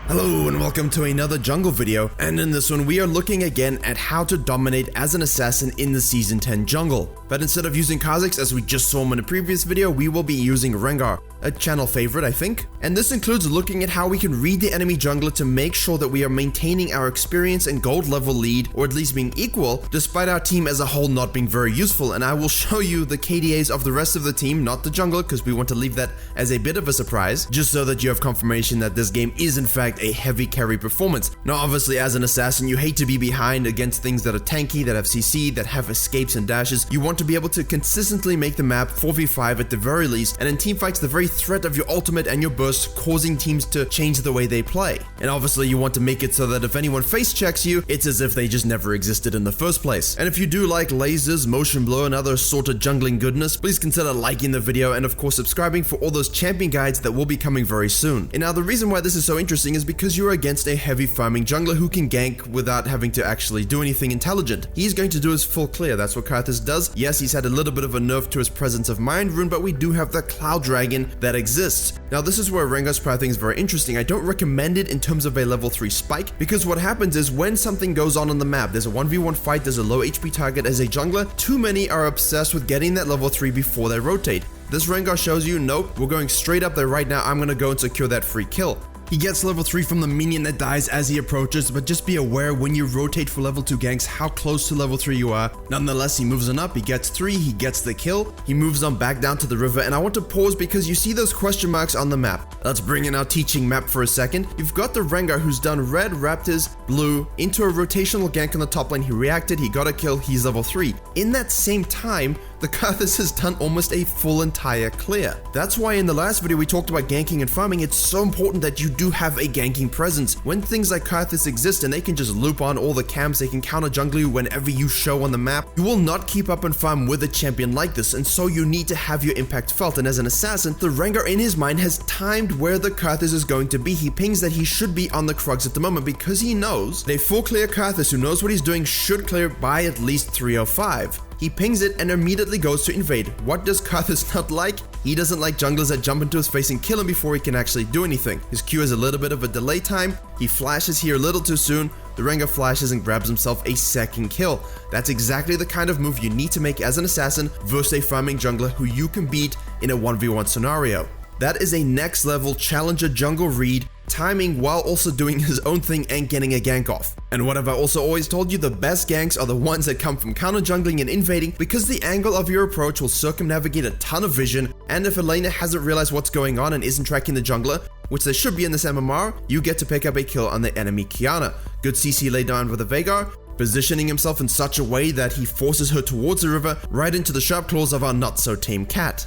Hello and welcome to another jungle video, and in this one we are looking again at how to dominate as an assassin in the Season 10 jungle. But instead of using Kha'Zix as we just saw him in a previous video, we will be using Rengar, a channel favorite I think. And this includes looking at how we can read the enemy jungler to make sure that we are maintaining our experience and gold level lead, or at least being equal, despite our team as a whole not being very useful. And I will show you the KDAs of the rest of the team, not the jungler, because we want to leave that as a bit of a surprise, just so that you have confirmation that this game is in fact a heavy carry performance. Now obviously as an assassin you hate to be behind against things that are tanky, that have CC, that have escapes and dashes. You want to be able to consistently make the map 4v5 at the very least, and in teamfights the very threat of your ultimate and your burst causing teams to change the way they play. And obviously you want to make it so that if anyone face checks you, it's as if they just never existed in the first place. And if you do like lasers, motion blur and other sort of jungling goodness, please consider liking the video and of course subscribing for all those champion guides that will be coming very soon. And now the reason why this is so interesting is because you're against a heavy farming jungler who can gank without having to actually do anything intelligent. He's going to do his full clear, that's what Karthus does. Yes, he's had a little bit of a nerf to his presence of Mind Rune, but we do have the Cloud Dragon that exists. Now this is where Rengar's pathing is very interesting. I don't recommend it in terms of a level 3 spike, because what happens is when something goes on the map, there's a 1v1 fight, there's a low HP target as a jungler, too many are obsessed with getting that level 3 before they rotate. This Rengar shows you, nope, we're going straight up there right now, I'm gonna go and secure that free kill. He gets level 3 from the minion that dies as he approaches, but just be aware when you rotate for level 2 ganks how close to level 3 you are. Nonetheless, he moves on up, he gets 3, he gets the kill, he moves on back down to the river, and I want to pause because you see those question marks on the map. Let's bring in our teaching map for a second. You've got the Rengar who's done red, Raptors, blue, into a rotational gank on the top lane. He reacted, he got a kill, he's level 3. In that same time, the Karthus has done almost a full entire clear. That's why in the last video we talked about ganking and farming. It's so important that you do have a ganking presence. When things like Karthus exist and they can just loop on all the camps, they can counter jungle you whenever you show on the map, you will not keep up and farm with a champion like this, and so you need to have your impact felt. And as an assassin, the Rengar in his mind has timed where the Karthus is going to be. He pings that he should be on the Krugs at the moment because he knows that a full clear Karthus who knows what he's doing should clear by at least 305. He pings it and immediately goes to invade. What does Karthus not like? He doesn't like junglers that jump into his face and kill him before he can actually do anything. His Q has a little bit of a delay time. He flashes here a little too soon. The Rengar flashes and grabs himself a second kill. That's exactly the kind of move you need to make as an assassin versus a farming jungler who you can beat in a 1v1 scenario. That is a next level challenger jungle read, timing while also doing his own thing and getting a gank off. And what have I also always told you? The best ganks are the ones that come from counter jungling and invading, because the angle of your approach will circumnavigate a ton of vision, and if a laner hasn't realized what's going on and isn't tracking the jungler, which they should be in this MMR, you get to pick up a kill on the enemy Qiyana. Good CC laid down with a Veigar, positioning himself in such a way that he forces her towards the river, right into the sharp claws of our not so tame cat.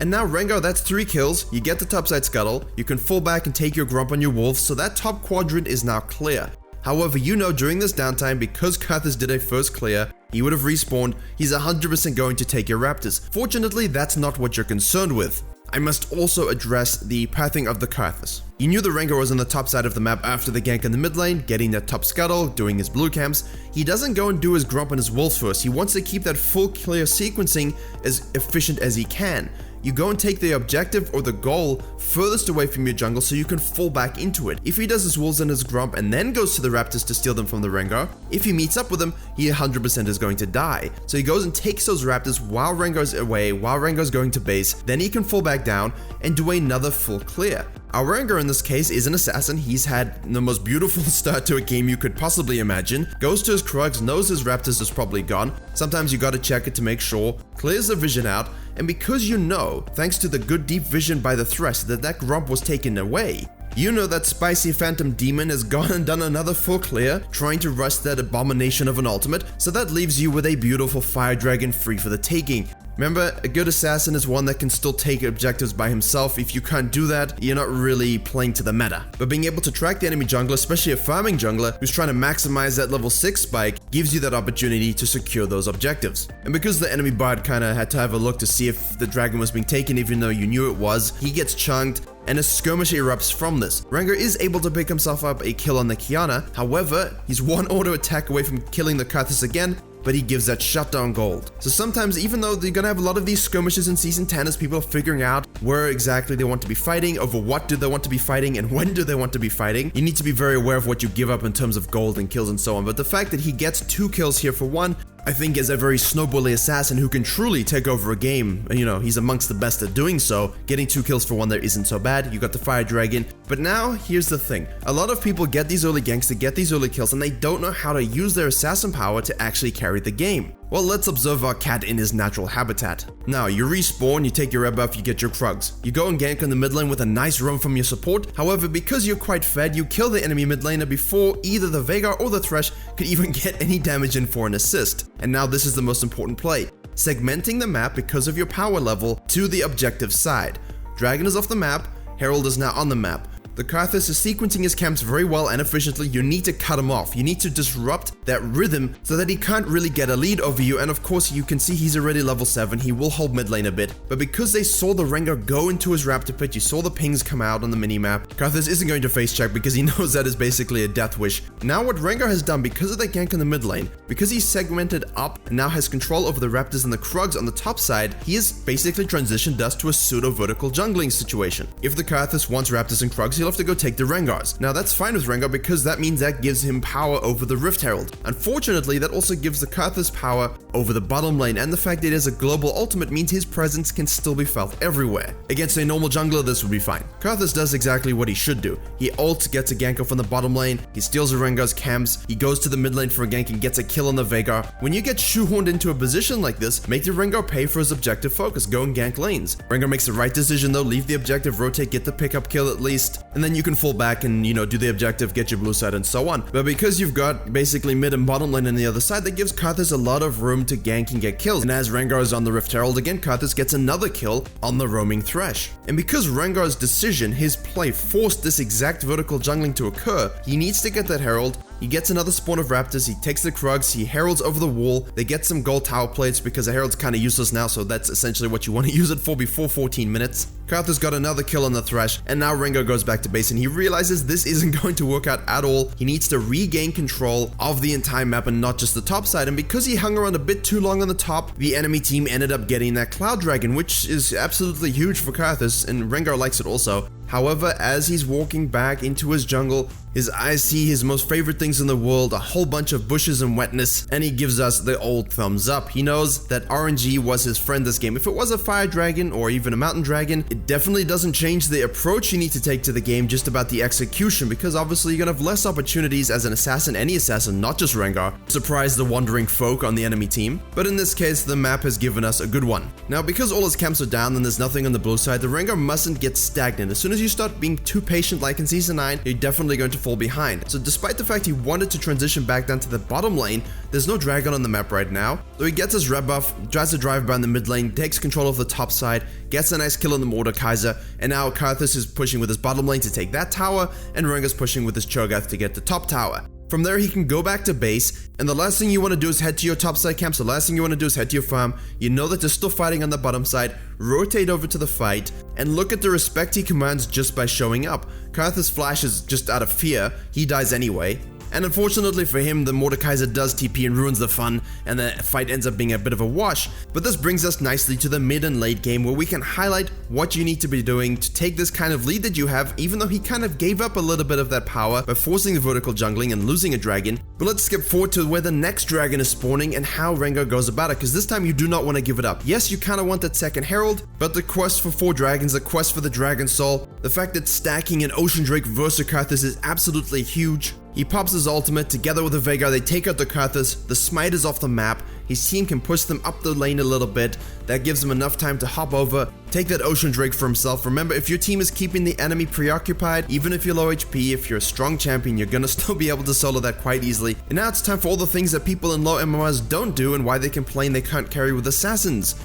And now Rengar, that's 3 kills, you get the topside scuttle, you can fall back and take your grump on your wolves, so that top quadrant is now clear. However, you know during this downtime, because Karthus did a first clear, he would have respawned, he's 100% going to take your Raptors. Fortunately, that's not what you're concerned with. I must also address the pathing of the Karthus. You knew the Rengar was on the top side of the map after the gank in the mid lane, getting that top scuttle, doing his blue camps. He doesn't go and do his grump and his wolves first, he wants to keep that full clear sequencing as efficient as he can. You go and take the objective or the goal furthest away from your jungle so you can fall back into it. If he does his wolves and his grump and then goes to the Raptors to steal them from the Rengar, if he meets up with them, he 100% is going to die. So he goes and takes those Raptors while Rengar's away, while Rengar's going to base, then he can fall back down and do another full clear. Our Rengar in this case is an assassin. He's had the most beautiful start to a game you could possibly imagine. Goes to his Krugs, knows his Raptors is probably gone. Sometimes you gotta check it to make sure. Clears the vision out, and because you know, thanks to the good deep vision by the Thresh, that grump was taken away, you know that spicy phantom demon has gone and done another full clear, trying to rush that abomination of an ultimate, so that leaves you with a beautiful fire dragon free for the taking. Remember, a good assassin is one that can still take objectives by himself. If you can't do that, you're not really playing to the meta. But being able to track the enemy jungler, especially a farming jungler who's trying to maximize that level 6 spike, gives you that opportunity to secure those objectives. And because the enemy bard kinda had to have a look to see if the dragon was being taken even though you knew it was, he gets chunked, and a skirmish erupts from this. Rengar is able to pick himself up a kill on the Qiyana, however, he's one auto attack away from killing the Karthus again, but he gives that shutdown gold. So sometimes, even though you're gonna have a lot of these skirmishes in Season 10 as people are figuring out where exactly they want to be fighting, over what do they want to be fighting, and when do they want to be fighting, you need to be very aware of what you give up in terms of gold and kills and so on. But the fact that he gets 2 kills here for 1, I think is a very snowbally assassin who can truly take over a game. You know, he's amongst the best at doing so. Getting 2 kills for 1 there isn't so bad. You got the fire dragon. But now, here's the thing. A lot of people get these early ganks, they get these early kills, and they don't know how to use their assassin power to actually carry the game. Well, let's observe our cat in his natural habitat. Now, you respawn, you take your red buff, you get your Krugs. You go and gank on the mid lane with a nice roam from your support. However, because you're quite fed, you kill the enemy mid laner before either the Veigar or the Thresh could even get any damage in for an assist. And now this is the most important play. Segmenting the map because of your power level to the objective side. Dragon is off the map, Herald is now on the map. The Karthus is sequencing his camps very well and efficiently. You need to cut him off. You need to disrupt that rhythm so that he can't really get a lead over you. And of course, you can see he's already level 7. He will hold mid lane a bit. But because they saw the Rengar go into his raptor pit, you saw the pings come out on the minimap, Karthus isn't going to face check because he knows that is basically a death wish. Now what Rengar has done, because of that gank in the mid lane, because he's segmented up and now has control over the raptors and the Krugs on the top side, he has basically transitioned us to a pseudo-vertical jungling situation. If the Karthus wants raptors and Krugs, he'll have to go take the Rengars. Now that's fine with Rengar because that means that gives him power over the Rift Herald. Unfortunately, that also gives the Karthus power over the bottom lane, and the fact that it is a global ultimate means his presence can still be felt everywhere. Against a normal jungler, this would be fine. Karthus does exactly what he should do. He ult, gets a gank off on the bottom lane, he steals the Rengar's camps, he goes to the mid lane for a gank and gets a kill on the Veigar. When you get shoehorned into a position like this, make the Rengar pay for his objective focus, go and gank lanes. Rengar makes the right decision though, leave the objective, rotate, get the pickup kill at least, and then you can fall back and, you know, do the objective, get your blue side and so on. But because you've got basically mid and bottom lane on the other side, that gives Karthus a lot of room to gank and get kills. And as Rengar is on the Rift Herald again, Karthus gets another kill on the roaming Thresh. And because Rengar's decision, his play, forced this exact vertical jungling to occur, he needs to get that Herald. He gets another spawn of raptors, he takes the Krugs, he heralds over the wall, they get some gold tower plates because the herald's kind of useless now, so that's essentially what you want to use it for before 14 minutes. Karthus got another kill on the Thresh, and now Rengar goes back to base and he realizes this isn't going to work out at all. He needs to regain control of the entire map and not just the top side, and because he hung around a bit too long on the top, the enemy team ended up getting that Cloud Dragon, which is absolutely huge for Karthus, and Rengar likes it also. However, as he's walking back into his jungle, his eyes see his most favorite things in the world, a whole bunch of bushes and wetness, and he gives us the old thumbs up. He knows that RNG was his friend this game. If it was a fire dragon or even a mountain dragon, it definitely doesn't change the approach you need to take to the game, just about the execution, because obviously you're gonna have less opportunities as an assassin, any assassin, not just Rengar, to surprise the wandering folk on the enemy team. But in this case, the map has given us a good one. Now, because all his camps are down and there's nothing on the blue side, the Rengar mustn't get stagnant. As soon as you start being too patient like in Season 9, you're definitely going to fall behind. So despite the fact he wanted to transition back down to the bottom lane, there's no dragon on the map right now. So he gets his red buff, tries to drive by in the mid lane, takes control of the top side, gets a nice kill on the Mordekaiser, and now Karthus is pushing with his bottom lane to take that tower, and Rengar's pushing with his Cho'Gath to get the top tower. From there, he can go back to base, and the last thing you want to do is head to your top side camps. The last thing you want to do is head to your farm. You know that they're still fighting on the bottom side. Rotate over to the fight, and look at the respect he commands just by showing up. Karthus flashes just out of fear. He dies anyway. And unfortunately for him, the Mordekaiser does TP and ruins the fun, and the fight ends up being a bit of a wash. But this brings us nicely to the mid and late game, where we can highlight what you need to be doing to take this kind of lead that you have, even though he kind of gave up a little bit of that power by forcing the vertical jungling and losing a dragon. But let's skip forward to where the next dragon is spawning and how Rengar goes about it, because this time you do not want to give it up. Yes, you kind of want that second herald, but the quest for 4 dragons, the quest for the dragon soul, the fact that stacking an Ocean Drake versus Karthus is absolutely huge. He pops his ultimate, together with the Veigar, they take out the Karthus, the smite is off the map, his team can push them up the lane a little bit, that gives him enough time to hop over, take that Ocean Drake for himself. Remember, if your team is keeping the enemy preoccupied, even if you're low HP, if you're a strong champion, you're gonna still be able to solo that quite easily. And now it's time for all the things that people in low MMRs don't do and why they complain they can't carry with assassins.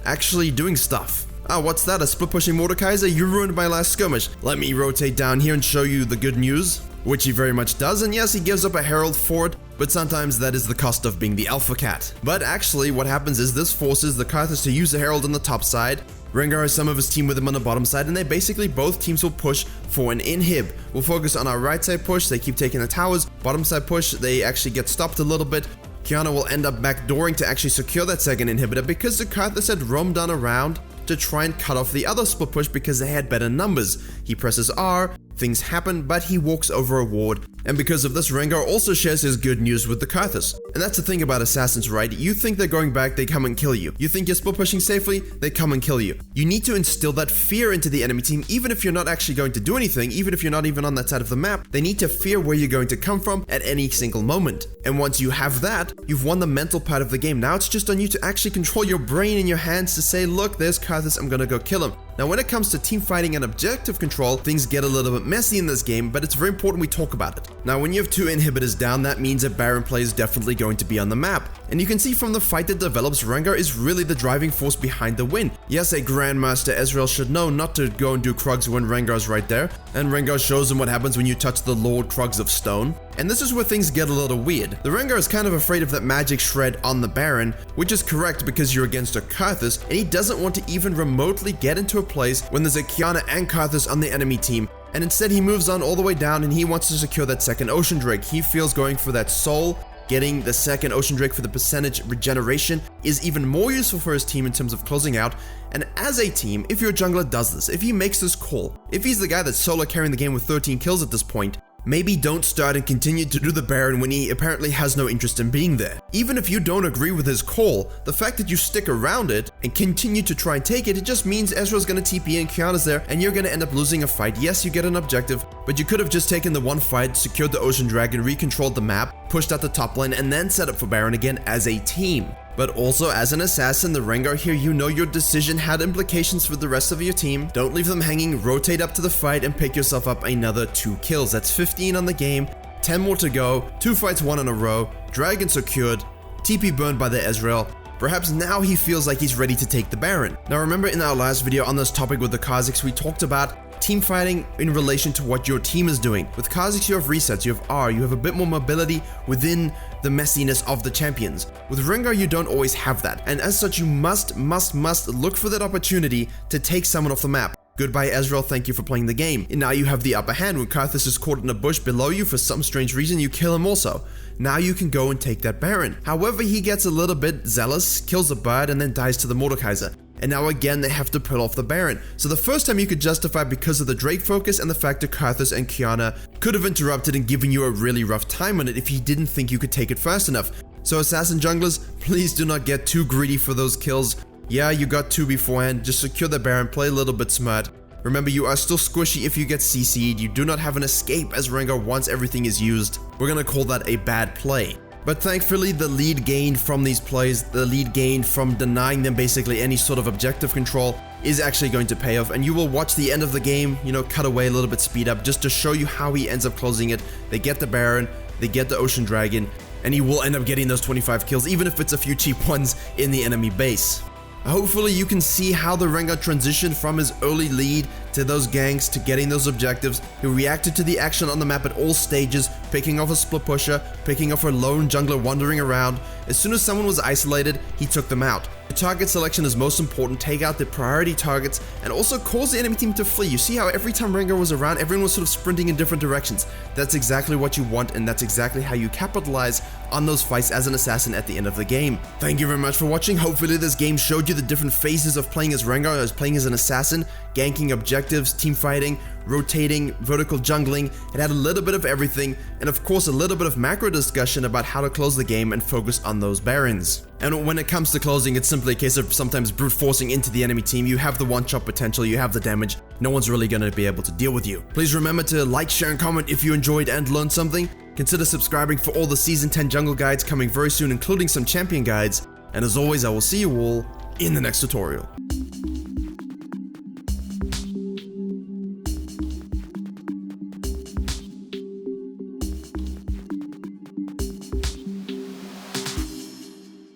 Actually doing stuff. Ah, what's that, a split pushing Mordekaiser? You ruined my last skirmish. Let me rotate down here and show you the good news. Which he very much does, and yes, he gives up a herald for it, but sometimes that is the cost of being the alpha cat. But actually, what happens is this forces the Karthus to use the herald on the top side. Rengar has some of his team with him on the bottom side, and they basically, both teams will push for an inhib. We'll focus on our right side push, they keep taking the towers. Bottom side push, they actually get stopped a little bit. Kiana will end up backdooring to actually secure that second inhibitor because the Karthus had roamed on around to try and cut off the other split push because they had better numbers. He presses R, things happen, but he walks over a ward, and because of this, Rengar also shares his good news with the Karthus. And that's the thing about assassins, right? You think they're going back, they come and kill you. You think you're split pushing safely, they come and kill you. You need to instill that fear into the enemy team, even if you're not actually going to do anything, even if you're not even on that side of the map. They need to fear where you're going to come from at any single moment. And once you have that, you've won the mental part of the game. Now it's just on you to actually control your brain in your hands to say, look, there's Karthus, I'm gonna go kill him. Now when it comes to team fighting and objective control, things get a little bit messy in this game, but it's very important we talk about it. Now when you have 2 inhibitors down, that means that Baron play is definitely going to be on the map. And you can see from the fight that develops, Rengar is really the driving force behind the win. Yes, a Grandmaster Ezreal should know not to go and do Krugs when Rengar's right there, and Rengar shows him what happens when you touch the Lord Krugs of Stone. And this is where things get a little weird. The Rengar is kind of afraid of that magic shred on the Baron, which is correct because you're against a Karthus, and he doesn't want to even remotely get into a place when there's a Kiana and Karthus on the enemy team. And instead he moves on all the way down and he wants to secure that second Ocean Drake. He feels going for that soul, getting the second Ocean Drake for the percentage regeneration is even more useful for his team in terms of closing out. And as a team, if your jungler does this, if he makes this call, if he's the guy that's solo carrying the game with 13 kills at this point, maybe don't start and continue to do the Baron when he apparently has no interest in being there. Even if you don't agree with his call, the fact that you stick around it and continue to try and take it, it just means Ezreal's gonna TP and Kiana's there and you're gonna end up losing a fight. Yes, you get an objective, but you could have just taken the one fight, secured the Ocean Dragon, recontrolled the map, pushed out the top lane, and then set up for Baron again as a team. But also as an assassin, the Rengar here, you know your decision had implications for the rest of your team. Don't leave them hanging, rotate up to the fight and pick yourself up another 2 kills. That's 15 on the game, 10 more to go, 2 fights won in a row, Dragon secured, TP burned by the Ezreal. Perhaps now he feels like he's ready to take the Baron. Now remember in our last video on this topic with the Kha'Zix, we talked about team fighting in relation to what your team is doing. With Kha'Zix you have resets, you have R, you have a bit more mobility within the messiness of the champions. With Rengar you don't always have that, and as such you must look for that opportunity to take someone off the map. Goodbye Ezreal, thank you for playing the game. And now you have the upper hand. When Karthus is caught in a bush below you for some strange reason, you kill him also. Now you can go and take that Baron. However, he gets a little bit zealous, kills the bird, and then dies to the Mordekaiser. And now again they have to pull off the Baron. So the first time you could justify because of the Drake focus and the fact that Karthus and Kiana could have interrupted and given you a really rough time on it if he didn't think you could take it fast enough. So assassin junglers, please do not get too greedy for those kills. Yeah, you got 2 beforehand, just secure the Baron, play a little bit smart. Remember, you are still squishy if you get CC'd, you do not have an escape as Rengar once everything is used. We're gonna call that a bad play. But thankfully, the lead gained from these plays, the lead gained from denying them basically any sort of objective control is actually going to pay off, and you will watch the end of the game, you know, cut away a little bit, speed up, just to show you how he ends up closing it. They get the Baron, they get the Ocean Dragon, and he will end up getting those 25 kills, even if it's a few cheap ones in the enemy base. Hopefully you can see how the Rengar transitioned from his early lead to those ganks to getting those objectives. He reacted to the action on the map at all stages, picking off a split pusher, picking off a lone jungler wandering around. As soon as someone was isolated, he took them out. The target selection is most important, take out the priority targets, and also cause the enemy team to flee. You see how every time Rengar was around, everyone was sort of sprinting in different directions. That's exactly what you want, and that's exactly how you capitalize on those fights as an assassin at the end of the game. Thank you very much for watching. Hopefully this game showed you the different phases of playing as Rengar, as playing as an assassin, ganking objectives, team fighting, rotating, vertical jungling. It had a little bit of everything, and of course a little bit of macro discussion about how to close the game and focus on those Barons. And when it comes to closing, it's simply a case of sometimes brute forcing into the enemy team. You have the one-shot potential, you have the damage, no one's really going to be able to deal with you. Please remember to like, share, and comment if you enjoyed and learned something. Consider subscribing for all the Season 10 jungle guides coming very soon, including some champion guides. And as always, I will see you all in the next tutorial.